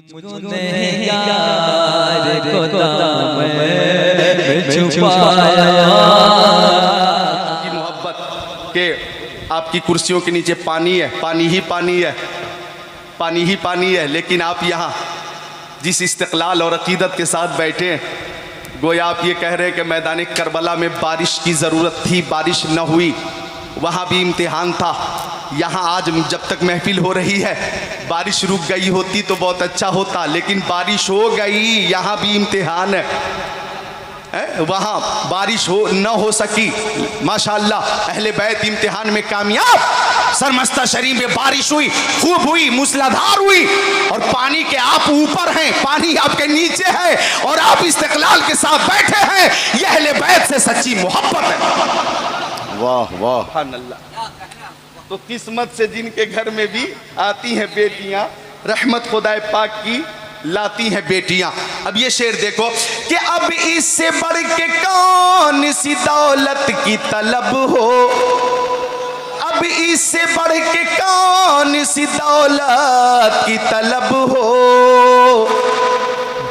मुझको नहीं यार को दामन में छुपाया की मोहब्बत के आपकी कुर्सियों के नीचे पानी है, पानी ही पानी है, पानी ही पानी है। लेकिन आप यहाँ जिस इस्तिक़लाल और अक़ीदत के साथ बैठे हैं, गोया आप ये कह रहे हैं कि मैदान करबला में बारिश की ज़रूरत थी, बारिश न हुई, वहाँ भी इम्तिहान था। यहाँ आज जब तक महफिल हो रही है, बारिश रुक गई होती तो बहुत अच्छा होता, लेकिन बारिश हो गई, यहाँ भी इम्तिहान है। वहाँ बारिश न हो सकी, माशाअल्लाह अहले बैत इम्तिहान में कामयाब। सरमस्ता शरीफ में बारिश हुई, खूब हुई, मूसलाधार हुई, और पानी के आप ऊपर हैं, पानी आपके नीचे है, और आप इस्तिक़लाल के साथ बैठे हैं। यह अहले बैत से सच्ची मोहब्बत है। वाह वाह, सुभान अल्लाह। तो किस्मत से जिनके घर में भी आती हैं बेटियां, रहमत खुदाए पाक की लाती हैं बेटियां। अब ये शेर देखो कि अब इससे बढ़ के कौन सी दौलत की तलब हो, अब इससे बढ़ के कौन सी दौलत की तलब हो,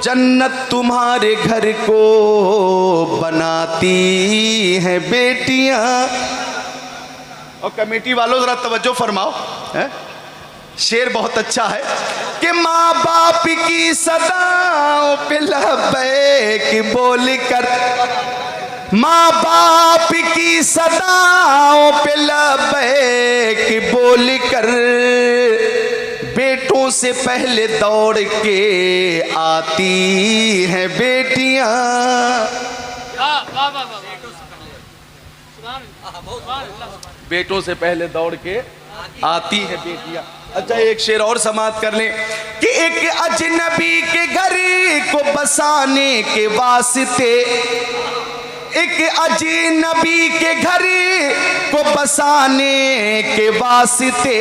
जन्नत तुम्हारे घर को बनाती हैं बेटियां। और कमेटी वालों जरा तवज्जो फरमाओ, है? शेर बहुत अच्छा है कि माँ बाप की सदाओं पे लबैक बोल कर, माँ बाप की सदाओं पे लबैक बोल कर, बेटों से पहले दौड़ के आती हैं बेटियां। बेटों से पहले दौड़ के आती है बेटियां। अच्छा, एक शेर और समाप्त कर लें कि एक अजनबी के घर को बसाने के वास्ते, एक अजनबी के घर को बसाने के वास्ते,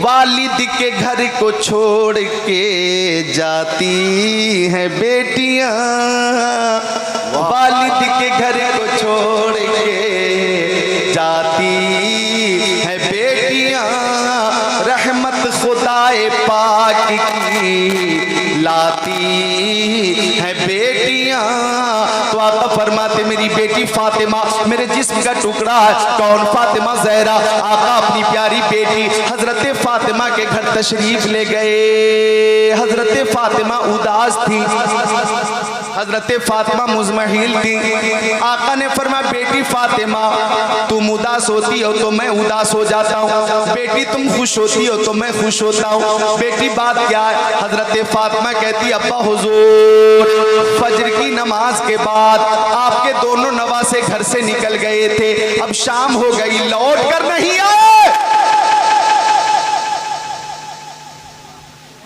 वालिद के घर को छोड़ के जाती हैं बेटियां, वालिद के घर को छोड़ के जाती है बेटियां, रहमत खुदाए पाक की लाती है बेटियां। तो आका फरमाते मेरी बेटी फातिमा मेरे जिस्म का टुकड़ा है। कौन? फातिमा ज़हरा। आका अपनी प्यारी बेटी हजरत फातिमा के घर तशरीफ ले गए। हजरत फातिमा उदास थी, हजरत फातिमा मुज़महिल थी। आका ने फरमाया बेटी फातिमा तुम उदास होती हो तो मैं उदास हो जाता हूँ, बेटी तुम खुश होती हो तो मैं खुश होता हूँ। बेटी बात क्या है? हजरत फातिमा कहती अब्बा हुजूर फजर की नमाज के बाद आपके दोनों नवासे घर से निकल गए थे, अब शाम हो गई, लौट कर नहीं आए।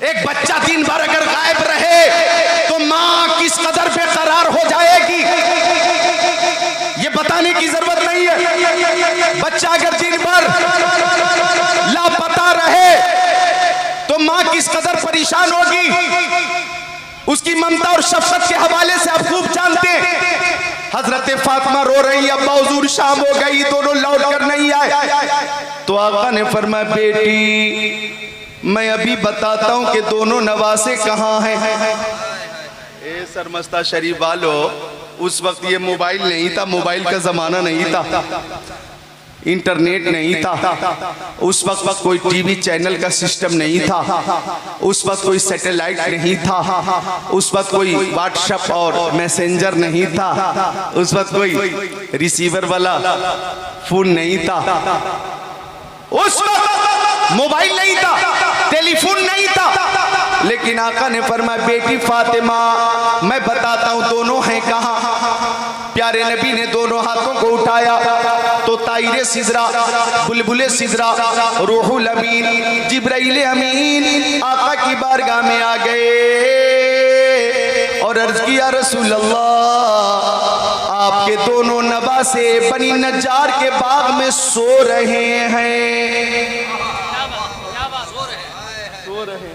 एक बच्चा दिन भर अगर गायब रहे तो माँ किस कदर बेकरार हो जाएगी, ये बताने की जरूरत नहीं है। बच्चा अगर दिन भर लापता रहे तो माँ किस कदर परेशान होगी, उसकी ममता और शफकत के हवाले से आप खूब जानते हैं। हजरत फातिमा रो रही, अब्बा हुजूर शाम हो गई, दोनों लौट कर नहीं आए। तो आका ने फरमाया बेटी मैं अभी बताता हूं कि दोनों नवासे कहाँ हैं। ए सरमस्ता शरीफ वालों, उस वक्त ये मोबाइल नहीं था, मोबाइल का जमाना नहीं था, इंटरनेट नहीं था, उस वक्त कोई टीवी चैनल का सिस्टम नहीं था, उस वक्त कोई सैटेलाइट नहीं था, उस वक्त कोई व्हाट्सएप और मैसेंजर नहीं था, उस वक्त कोई रिसीवर वाला फोन नहीं था, उस वक्त मोबाइल नहीं था, टेलीफोन नहीं था। लेकिन आका ने फरमाया बेटी फातिमा मैं बताता हूं दोनों हैं कहां। प्यारे नबी ने दोनों हाथों को उठाया तो ताइरे सिजरा, बुलबुले सिजरा, रूहुल अमीन, जिब्राइल अमीन आका की बारगाह में आ गए और अर्ज किया रसूल अल्लाह आपके दोनों नवासे बनी नज्जार के बाग में सो रहे हैं, सो रहे हैं।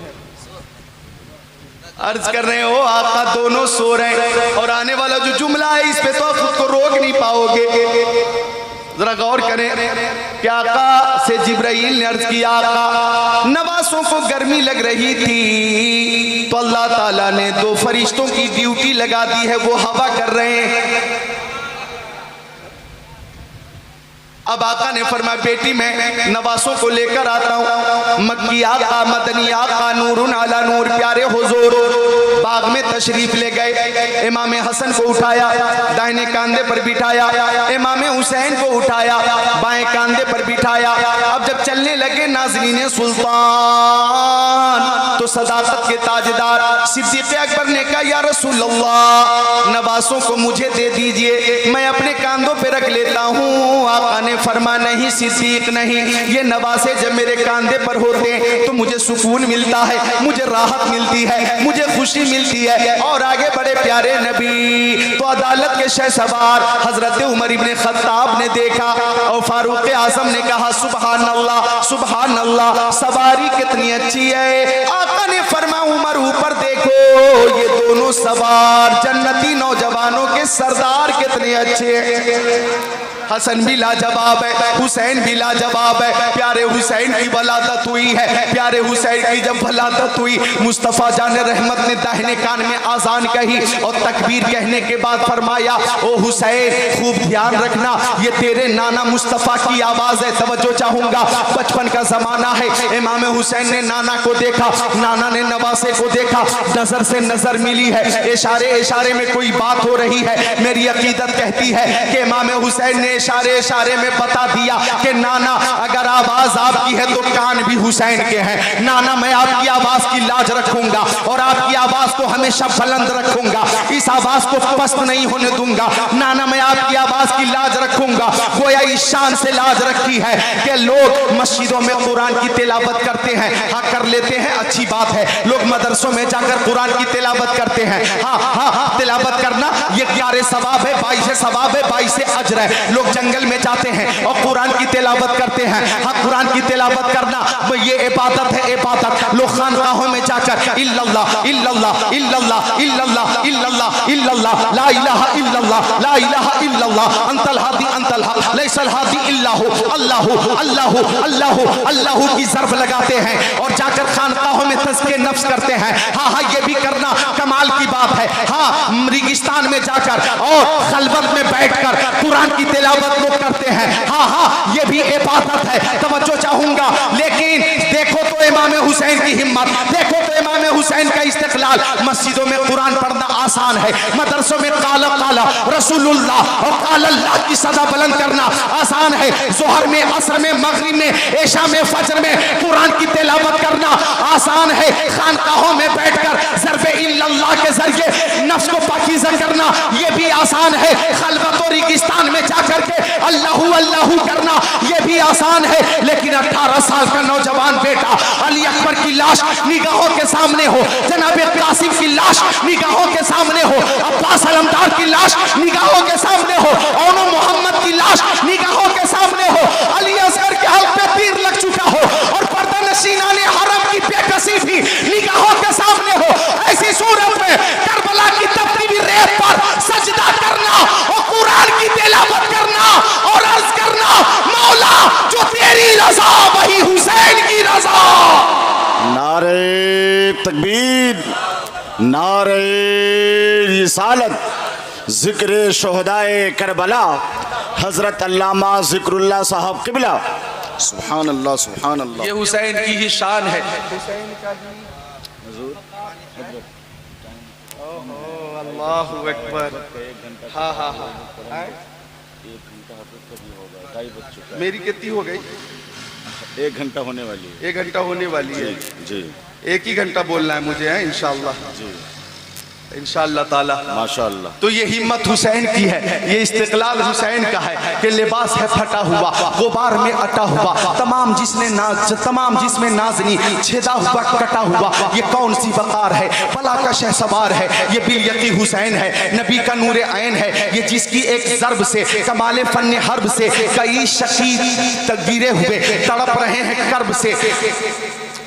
अर्ज कर रहे हो आका दोनों सो रहे हैं, और आने वाला जो जुमला है इस पे तो आप खुद को रोक नहीं पाओगे। जरा गौर करें कि आका से जिब्राइल ने अर्ज किया आका नवासों को गर्मी लग रही थी, अल्लाह ताला ने दो फरिश्तों की ड्यूटी लगा दी है, वो हवा कर रहे हैं। अब आका ने फरमाया बेटी मैं नवासों को लेकर आता हूँ। मक्की आका मदनी आका नूरुन अला नूर प्यारे हुजूर बाग में तशरीफ ले गए। इमाम हसन को उठाया, दाहिने कांधे पर बिठाया, इमाम हुसैन को उठाया, बाएं कांधे पर बिठाया। अब जब चलने लगे नाज़रीन सुल्तान तो सदाकत के ताजदार सिद्दीक़ अकबर ने कहा या रसूल अल्लाह नवासों को मुझे दे दीजिए, मैं अपने कांधों पे रख लेता हूँ। आका ने फरमा नहीं सिद्दीक नहीं, ये नवासे जब मेरे कांधे पर होते हैं तो मुझे सुकून मिलता है, मुझे राहत मिलती है, मुझे खुशी मिलती है। और आगे बड़े प्यारे नबी तो अदालत के शहसवार हजरत उमर इब्ने खत्ताब ने देखा और फारूक आजम ने कहा सुभान अल्लाह सुभान अल्लाह, सवारी कितनी अच्छी है। आका ने फरमा उमर ऊपर देखो, ये दोनों सवार जन्नती नौजवानों के सरदार कितने अच्छे हैं। हसन भी लाजवाब है, हुसैन भी लाजवाब है। प्यारे हुसैन की वलादत हुई है, प्यारे हुसैन की जब वलादत हुई मुस्तफ़ा जान रहमत ने दाहिने कान में आजान कही और तकबीर कहने के बाद फरमाया ओ हुसैन खूब ध्यान रखना, ये तेरे नाना मुस्तफ़ा की आवाज़ है। तवज्जो चाहूँगा, बचपन का ज़माना है। इमाम हुसैन ने नाना को देखा, नाना ने नवासे को देखा, नज़र से नज़र मिली है, इशारे इशारे में कोई बात हो रही है। मेरी अकीदत कहती है कि इमाम हुसैन ने इशारे इशारे में बता दिया कि नाना अगर आवाज आपकी है तो कान भी हुसैन के हैं। नाना मैं आपकी आवाज की लाज रखूंगा और आपकी आवाज को हमेशा बुलंद रखूंगा, इस आवाज को पस्त नहीं होने दूंगा। नाना मैं आपकी आवाज की लाज रखूंगा। गोया इस शान से लाज रखी है कि लोग मस्जिदों में कुरान की तिलावत करते हैं, हाँ कर लेते हैं, अच्छी बात है। लोग मदरसों में जाकर कुरान की तिलावत करते हैं, हाँ हाँ तिलावत करना ये 11 सवाब है, 22 सवाब है, 22 अजर है। लोग जंगल में जाते हैं और कुरान की तिलावत करते हैं, हाँ कुरान की तिलावत करना ये इबादत है, इबादत। लोग खानकाहों में जाकर इल्लल्लाह इल्लल्लाह इल्लल्लाह इल्लल्लाह इल्लल्लाह इल्लल्लाह ला इलाहा इल्लल्लाह ला इलाहा इल्लल्लाह अंतल हादी अंतल हक लैसल हादी इल्लाहु अल्लाहु अल्लाहु अल्लाहु अल्लाहु की ज़र्फ लगाते हैं और जाकर खानकाहों में तज़किए नफ्स करते हैं। हाँ हाँ ये भी करना कमाल की बात है। हाँ रेगिस्तान में जाकर और खलवत में बैठकर कुरान की तिलावत लोग करते हैं, हाँ हाँ ये भी इबादत है। तवज्जो चाहूंगा, लेकिन देखो तो इमाम हुसैन की हिम्मत, देखो तो इमाम हुसैन का इस्तिक़लाल। मस्जिदों में कुरान पढ़ना आसान है, मदरसों में काला काला रसूलुल्लाह और काला अल्लाह की सदा बुलंद करना आसान है। ज़ोहर में, असर में, मगरिब में, इशा में, फजर में कुरान की तिलावत करना आसान है। खानकाहों में बैठकर ज़र्फ़े इल्लल्लाह के जरिए नफ्स को पाकीज़ा करना ये भी आसान है। खलवत और रेगिस्तान में जाकर के अल्लाहू अल्लाहू करना ये भी आसान है। लेकिन 18 साल का नौजवान बेटा अली अकबर की लाश निगाहों के सामने हो, जनाब कासिम की लाश निगाहों के सामने हो, अब्बास अलमदार की लाश निगाहों के सामने हो, औनो मोहम्मद की लाश निगाहों के सामने हो, अली असगर के हल्क पे तीर लग चुका हो और पर्दा नशीना ने हरम की बेकसी भी निगाहों के सामने हो। ऐसी सूरत में करबला की तपती हुई रेत पर सजदा करना और कुरान की तिलावत करना और अर्ज करना मौला जो तेरी रज़ा वही हुसैन की रज़ा। नारे तकबीर, नारे रिसालत, जिक्र शोहदाए करबला, हजरत अल्लामा जिक्रुल्लाह साहब किबला। सुभान अल्लाह सुभान अल्लाह। ये हुसैन की ही शान है। अल्लाहु अकबर। हाँ हाँ हाँ मेरी कितनी हो गई? 1 घंटा होने वाली है। 1 घंटा होने वाली है जी। 1 ही घंटा बोलना है मुझे, है इंशाअल्लाह जी इंशाअल्लाह ताला। माशाअल्लाह। तो ये हिम्मत हुसैन की है, ये इस्तिक़लाल हुसैन का है कि लिबास है फटा हुआ, गुबार में अटा हुआ, तमाम जिसमें नाज़नी छेदा हुआ कटा हुआ। ये कौन सी वक़ार है, बला का शहसवार है, ये बिलयकी हुसैन है, नबी का नूर ऐन है, ये जिसकी एक ज़र्ब से कमाल फन हर्ब से कई शकीद गिरे हुए तड़प रहे हैं कर्ब से,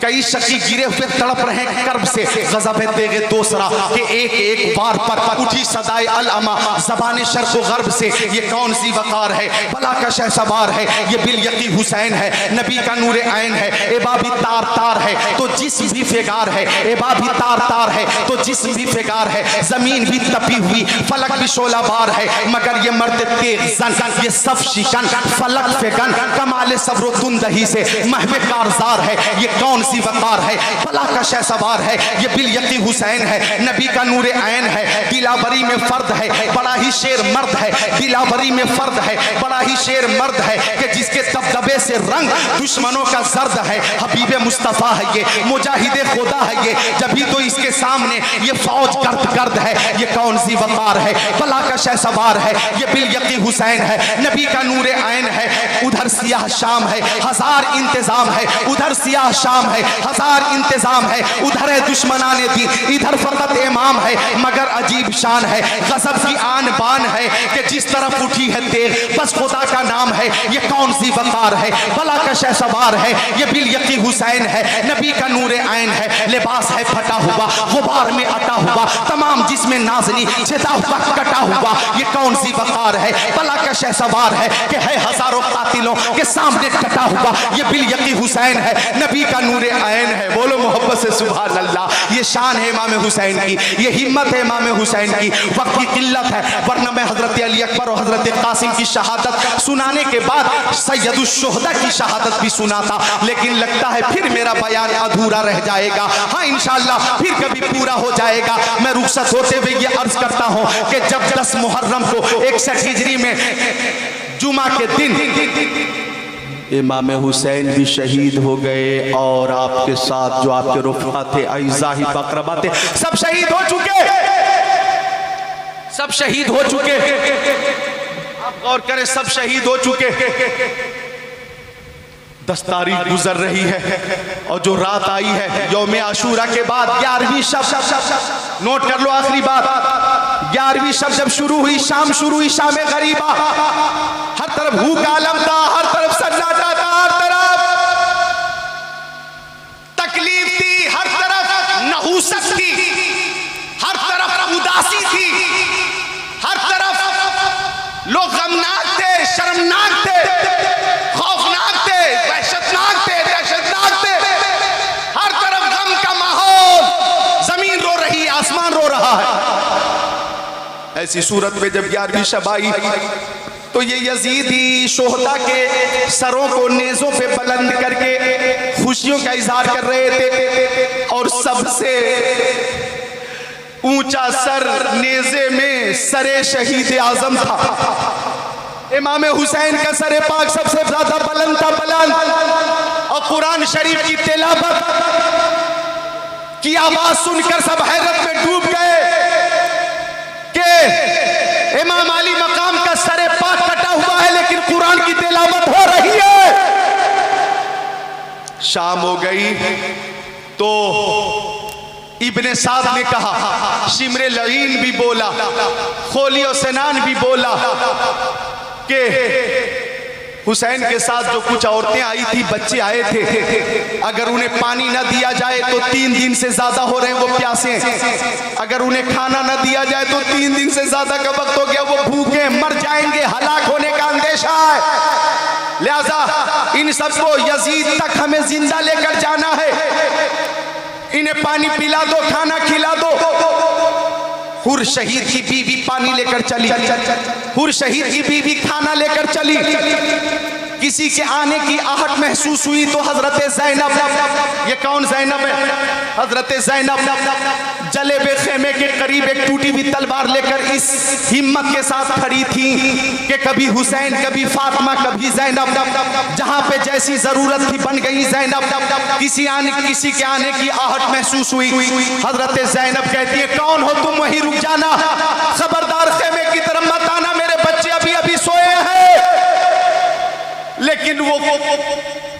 कई शकी गिरे हुए तड़प रहे कर्ब से, गज़ब देगे दूसरा कि एक एक बार पर उठी सदाए अल अमा ज़बान शर्क़ व गर्ब से। ये कौन सी वक़ार है, भला का शहसवार है, ये बिल यकी हुसैन है, नबी का नूर ऐन है। एबा भी तार तार है तो जिस्म भी फिगार है, एबा भी तार तार है तो जिस्म भी फिगार है। ज़मीन भी तपी हुई फलक भी शोला बार है, मगर ये मर्द तेग जन ये सब शिकन फलक फिगन कमाल सब्र तुंदही से महवे कारजार है। ये कौन सी वक़ार है, भला का शहसवार है, ये बिल यकी हुसैन है, नबी का नूर ऐन है। दिलावरी में फर्द है, बड़ा ही शेर मर्द है, दिलावरी में फर्द है, बड़ा ही शेर मर्द है कि जिसके दबदबे से रंग दुश्मनों का जर्द है। हबीब मुस्तफ़ा है ये, मुजाहिद खुदा है ये, जभी तो इसके सामने ये फौज गर्द गर्द है। ये कौन सी वक़ार है, भला का शहसवार है, ये बिल यकी हुसैन है, नबी का नूर ऐन है। उधर सियाह शाम है, हजार इंतजाम है, उधर सियाह शाम है, हजार इंतजाम है। उधर है दुश्मनाने दी, इधर फकत इमाम है, मगर अजीब शान है, गज़ब की आन बान है कि जिस तरफ उठी है तेग बस खुदा का नाम है। ये कौन सी वक़ार है, भला का शहसवार है, ये बिल यकी हुसैन है, नबी का नूर ऐन है। लिबास है फटा हुआ गुबार में अटा हुआ, तमाम जिसमें नाज़नी छिदा हुआ कटा हुआ। ये कौन सी वक़ार है, भला का शहसवार है कि है हजारों कातिलों के सामने कटा हुआ। ये बिल यकी हुसैन है, नबी का नूर ऐन है। बोलो मोहब्बत से सुभान अल्लाह। ये शान है इमाम हुसैन की, ये हिम्मत है इमाम हुसैन की। वक्त की किल्लत है, वरना मैं हजरत अली अकबर और हजरत कासिम की शहादत सुनाने के बाद सैयदुल शुहदा की शहादत भी सुनाता, लेकिन लगता है फिर मेरा बयान अधूरा रह जाएगा। हाँ इंशाअल्लाह फिर कभी पूरा हो जाएगा। मैं रुखसत होते हुए ये अर्ज करता हूँ कि जब 10 मुहर्रम को 61 हिजरी में जुमा के दिन इमाम हुसैन भी शहीद हो गए और आपके साथ जो आपके रुफ़ा थे, अइज़ा ही अक़रबा थे, सब शहीद हो चुके, सब शहीद हो चुके। आप गौर करें, सब शहीद हो चुके। 10 तारीख गुजर रही है और जो रात आई है यौम आशूरा के बाद 11वीं शब, नोट कर लो आखिरी बात, 11वीं शब जब शुरू हुई, शाम शुरू हुई, शाम गरीबा। हर तरफ भूख आलम था, हर तरफ सन्नाटा था, हर तरफ तकलीफ थी, हर तरफ नहूसत थी, हर तरफ उदासी थी, हर तरफ लोग गमनाक थे, शर्मनाक थे, खौफनाक थे, वहशतनाक थे, दहशतनाक थे। हर तरफ गम का माहौल, जमीन रो रही है, आसमान रो रहा है। ऐसी सूरत में जब 11वीं शब आई तो ये यजीदी शोहदा के सरों को नेज़ों पे बुलंद करके खुशियों का इजहार कर रहे थे, और सबसे ऊंचा सर नेज़े में सरे शहीद आजम था। इमाम हुसैन का सरे पाक सबसे ज्यादा बुलंद था, बुलंद। और कुरान शरीफ की तिलावत की आवाज सुनकर सब हैरत में डूब गए कि इमाम अली मकाम का सरे पाक कटा हुआ है, लेकिन कुरान की तिलावत हो रही है। शाम हो गई तो इब्ने साद ने कहा, शिमरे लईन भी बोला, खोलियो सेनान भी बोला कि हुसैन के साथ जो कुछ औरतें आई थी, बच्चे आए थे, अगर उन्हें पानी न दिया जाए तो 3 दिन से ज्यादा हो रहे हैं वो प्यासे, अगर उन्हें खाना न दिया जाए तो 3 दिन से ज्यादा का वक्त हो गया, वो भूखे मर जाएंगे, हलाक होने का अंदेशा है। लिहाजा इन सबको यजीद तक हमें जिंदा लेकर जाना है, इन्हें पानी पिला दो, खाना खिला दो। हुर शहीद की बीवी पानी लेकर चली, हुर शहीद की बीवी खाना लेकर चली। किसी के आने की आहट महसूस हुई तो हजरत ज़ैनब, ये कौन ज़ैनब है? हजरत ज़ैनब जले हुए खेमे के करीब एक टूटी हुई तलवार लेकर इस हिम्मत के साथ खड़ी थी कि कभी हुसैन, कभी फातिमा, कभी ज़ैनब, जहां पे जैसी जरूरत थी बन गई ज़ैनब। किसी के आने की आहट महसूस हुई, हजरत ज़ैनब कहती है, कौन हो तुम? वहीं रुक जाना, खबरदार खेमे की तरफ मत आना, मेरे बच्चे अभी अभी सोए हैं। लेकिन वो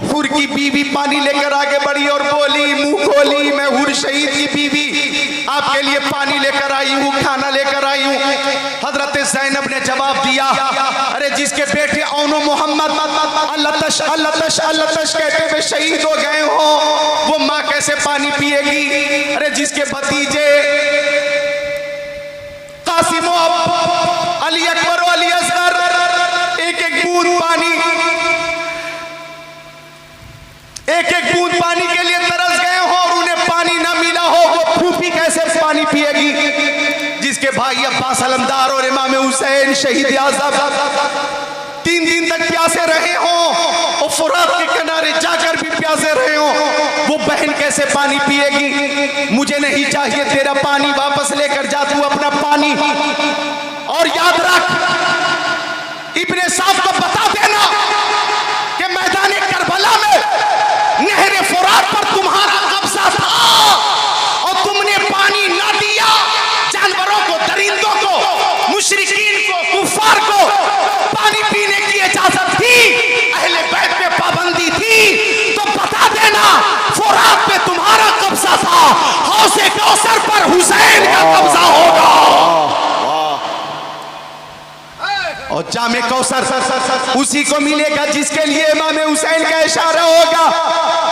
हुर की बीवी पानी लेकर आगे बढ़ी और बोली, मुंह खोली, मैं हुर शहीद की बीवी आपके लिए पानी लेकर आई हूँ, खाना लेकर आई हूँ। हजरत ज़ैनब ने जवाब दिया, अरे जिसके बेटे औनो मोहम्मद अल्लाह कहते हुए शहीद हो गए हो, वो माँ कैसे पानी पिएगी? अरे जिसके भतीजे कासिम अली अकबर अली असगर एक एक बूंद पानी के लिए तरस गए हो और उन्हें पानी ना मिला हो, वो फूफी कैसे पानी पिएगी? जिसके भाई अब्बास अलमदार और इमाम हुसैन शहीद आज़म 3 दिन तक प्यासे रहे हो और फुरात के किनारे जाकर भी प्यासे रहे हो, वो बहन कैसे पानी पिएगी? मुझे नहीं चाहिए तेरा पानी, वापस लेकर जा तू अपना पानी। और याद रख, इब्ने साफ को बता देना कि मैदान करबला में नहर फुरात पर तुम्हारा कब्जा था और तुमने पानी ना दिया। जानवरों को, दरिंदों को, मुशरिकीन को, कुफार को पानी पीने की इजाजत थी, अहले बैत पे पाबंदी थी। तो बता देना फुरात पे तुम्हारा कब्जा था, हौसे कौसर पर हुसैन का कब्जा होगा। और जामे कौसर उसी को मिलेगा जिसके लिए इमाम हुसैन का इशारा होगा।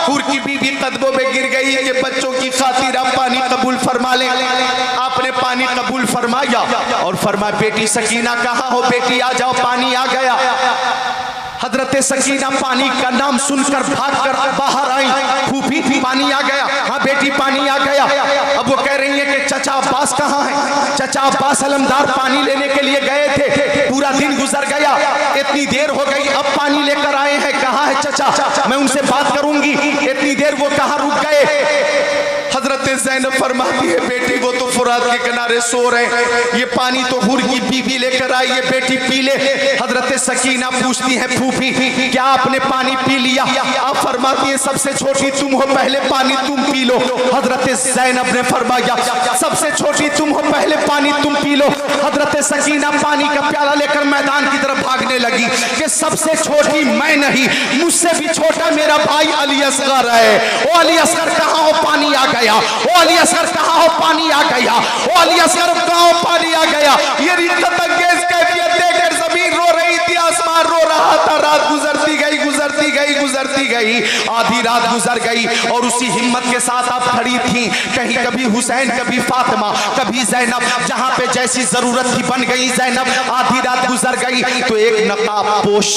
हुर की बीबी कदमों में गिर गई कि बच्चों की खातिर आप पानी कबूल फरमा लें। आपने पानी कबूल फरमाया और फरमाया, बेटी सकीना कहाँ हो? बेटी आ जाओ, पानी आ गया। हजरत सकीना पानी का नाम सुनकर भागकर बाहर आई। फूफी पानी आ गया। हाँ बेटी पानी आ गया। अब वो कह रही है कि चचा अब्बास कहाँ है? चचा अब्बास अलमदार पानी लेने के लिए गए थे, पूरा दिन गुजर गया, इतनी देर हो गई, अब पानी लेकर आए हैं, कहाँ है चचा? मैं उनसे बात करूंगी। इतनी देर वो कहाँ रुक गए? हजरत ज़ैनब फरमाती है, बेटी वो तो फुरात के किनारे सो रहे, ये पानी तो हुर की बीबी लेकर आई है, बेटी पी ले। हजरत सकीना पूछती है, फूफी क्या आपने पानी पी लिया? आप फरमाती है, सबसे छोटी तुम हो, पहले पानी तुम पी लो। हजरत ज़ैनब ने फरमाया, सबसे छोटी तुम हो, पहले पानी तुम पी लो। हजरत सकीना पानी का प्याला लेकर मैदान की तरफ भागने लगी कि सबसे छोटी मैं नहीं, मुझसे भी छोटा मेरा भाई अली असगर है। ओ अली असगर कहाँ हो? पानी आ गया। ओ अली असगर कहाँ हो? पानी आ गया। ओ अली असगर कहाँ हो? पानी आ गया। ये रिद्दत अंगेज कैफियत देखकर जमीन रो रही थी, आसमान रो रहा था। रात गुजरती गई, गुजरती गई, गुजरती गई, आधी रात गुजर गई और उसी हिम्मत के साथ आप खड़ी थी। कहीं कभी हुसैन, कभी फातिमा, कभी ज़ैनब, जहां पे जैसी जरूरत थी बन गई ज़ैनब। आधी रात गुजर गई तो एक नकाबपोश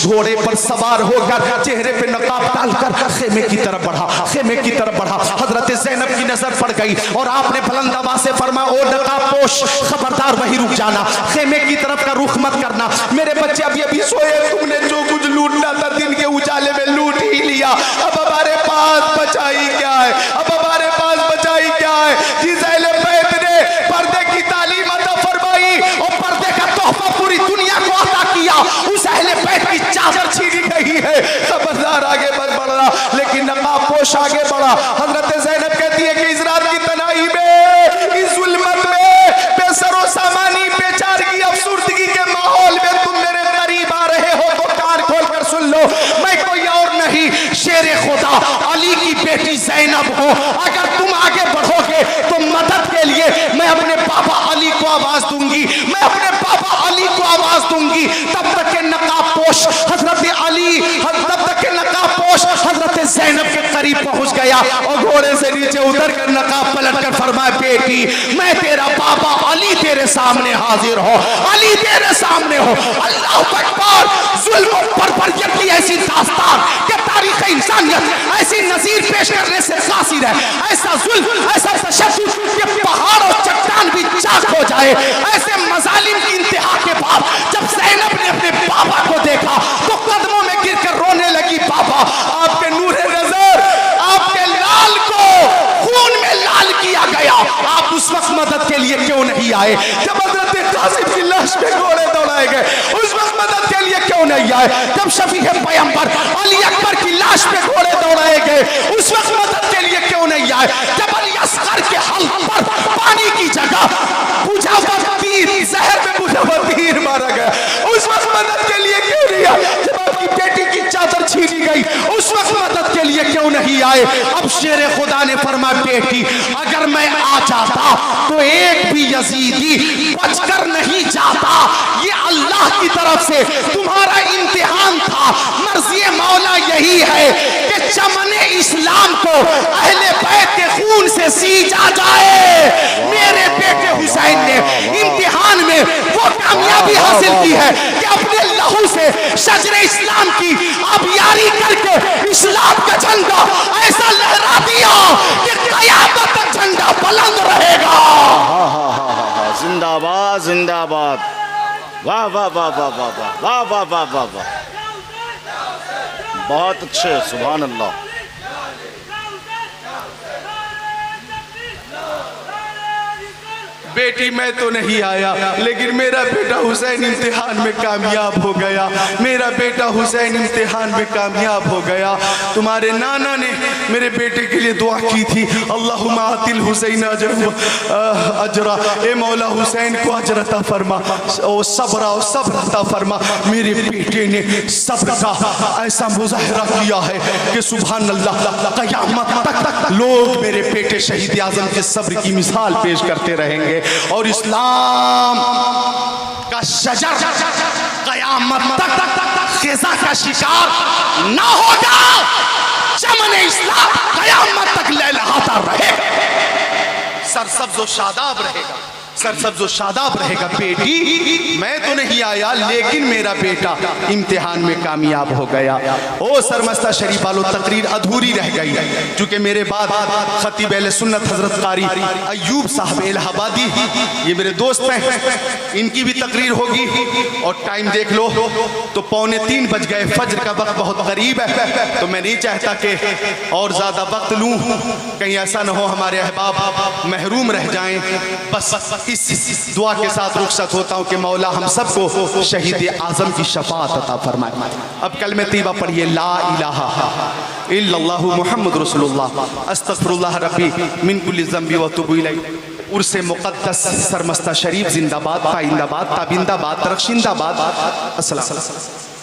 घोड़े पर सवार होकर, चेहरे पे नकाब डालकर खेमे की तरफ बढ़ा, खेमे की तरफ बढ़ा। हजरत ज़ैनब की नजर पड़ गई और आपने बुलंद आवाज से फरमाया, ओ नकाबपोश खबरदार वहीं रुक जाना, खेमे की तरफ का रुख मत करना। मेरे बच्चे अभी अभी सोए, तुमने जो कुछ लूटना था दिन के उजाले में लूट ही लिया। अब हमारे पास बचाई क्या है? अब हमारे पास बचाई क्या है? जिस अहले बैत ने पर्दे की तालीम अता फरमाई और पर्दे का तोहफा पूरी दुनिया को अता किया, उस अहले बैत की चादर छीनी गई है। खबरदार आगे मत बढ़ना। लेकिन नकाबपोश आगे बढ़ा। हजरत ज़ैनब कहती है कि इस रात की तनाई में, इस जुल्मत में, बेसरो सामानी बेचारगी अफसुर्दगी के माहौल में तुम मेरे करीब आ रहे हो तो कान खोल कर सुन लो, मैं कोई और नहीं, शेर खुदा अली की बेटी ज़ैनब हूँ। अगर तुम आगे बढ़ोगे तो मदद के लिए मैं अपने पापा अली को आवाज दूंगी, मैं अपने पापा अली को आवाज दूंगी। तब तक के नकाबपोश हजरत अली, तब तक के नकाबपोश हजरत ज़ैनब के करीब पहुंच गया और घोड़े से नीचे उतर कर नकाब पलट कर फरमाया, बेटी मैं तेरा पापा अली तेरे सामने हाजिर हो, अली तेरे सामने हो। अल्लाह अकबर। जुल्म और बर्बरियत की ऐसी दास्तान कि तारीख इंसानियत ऐसी नजीर पेश करने से कासिर है। ऐसा जुल्म, ऐसा तशद्दुद कि पहाड़ और चट्टान भी चाक हो जाए। ऐसे मजालिम की इंतहा के बाद जब ज़ैनब ने अपने पापा को देखा तो कदमों में गिरकर रोने लगी। पापा आपके नूरे नजर, आपके लाल को खून में लाल किया गया, आप उस वक्त मदद के लिए क्यों नहीं आए? जब हजरत कासिम की लाश पे घोड़े दौड़ाए गए, उस वक्त मदद के लिए क्यों नहीं आए? जब शफीए पैगंबर अली अकबर की लाश पे घोड़े दौड़ाए गए, उस वक्त मदद के लिए क्यों नहीं आए? जब अली असगर के हल्क पर पानी की जगह बुझा हुआ तीर, जहर में बुझा हुआ तीर मारा गया, उस वक्त मदद के लिए क्यों नहीं आए? जब आपकी बेटी की चादर छीनी गई, उस वक्त मदद के लिए क्यों नहीं नहीं आए। अब शेर खुदा ने फरमाया बेटी अगर मैं आ जाता तो एक भी यजीदी बचकर नहीं जाता। ये अल्लाह की तरफ से तुम्हारा इम्तिहान था। मर्ज़ी मौला यही है कि चमने इस्लाम को अहले बैत के खून से सींचा जाए। मेरे बेटे हुसैन ने इम्तिहान में वो कामयाबी हासिल की है कि अपने लहू से शजरे इस्लाम की आबियारी करके इस्लाम का झंडा ऐसा लहरा दिया कि क़यामत तक झंडा बुलंद रहेगा। जिंदाबाद जिंदाबाद। वाह वाह वाह वाह वाह वाह वाह वाह वाह वाह वाह, बहुत अच्छे, सुभान अल्लाह। बेटी मैं तो नहीं आया लेकिन मेरा बेटा हुसैन इम्तिहान में कामयाब हो गया। मेरा बेटा हुसैन इम्तिहान में कामयाब हो गया। तुम्हारे नाना ने मेरे बेटे के लिए दुआ की थी, अल्लाहुम्मा आतिल हुसैन अजरा, ए मौला हुसैन को अजर अता फरमा, ओ सब्र अता फरमा। मेरे बेटे ने सब्र का ऐसा मुजाहरा किया है कि सुभान अल्लाह, क़यामत तक लोग मेरे बेटे शहीद आज़म के सब्र की मिसाल पेश करते रहेंगे और इस्लाम का शजर क़यामत तक ख़िज़ा का शिकार ना होगा। चमन इस्लाम क़यामत तक लहलहाता रहेगा, सरसब्ज़ व शादाब रहेगा, सरसब्ज़ व शादाब रहेगा। बेटी मैं तो नहीं आया लेकिन मेरा बेटा इम्तिहान में कामयाब हो गया। ओ सरमस्ता शरीफ वालों, तकरीर अधूरी रह गई क्योंकि मेरे बाद खतीब अहले सुन्नत हजरत कारी अय्यूब साहब इलाहाबादी, ये मेरे दोस्त हैं, इनकी भी तकरीर होगी। और टाइम देख लो तो 2:45 बज गए, फज्र का वक्त बहुत करीब है, तो मैं नहीं चाहता कि और ज़्यादा वक्त लूँ, कहीं ऐसा ना हो हमारे अहबाब महरूम रह जाएं। बस इस दुआ के साथ रुखसत होता हूँ कि मौला हम सबको शहीद आज़म की शफाअत अता फरमाए। अब कलमे तैयबा पढ़िए, ला इलाहा इल्लल्लाहु मुहम्मद रसूलुल्लाह अस्तगफिरुल्लाह रब्बी मिन कुल्लि ज़ंबी व अतूबु इलैह। उर्से मुक़द्दस सरमस्ता शरीफ जिंदाबाद, पाइंदाबाद, ताबिंदाबाद, तरक्शिंदाबाद। अस्सलाम।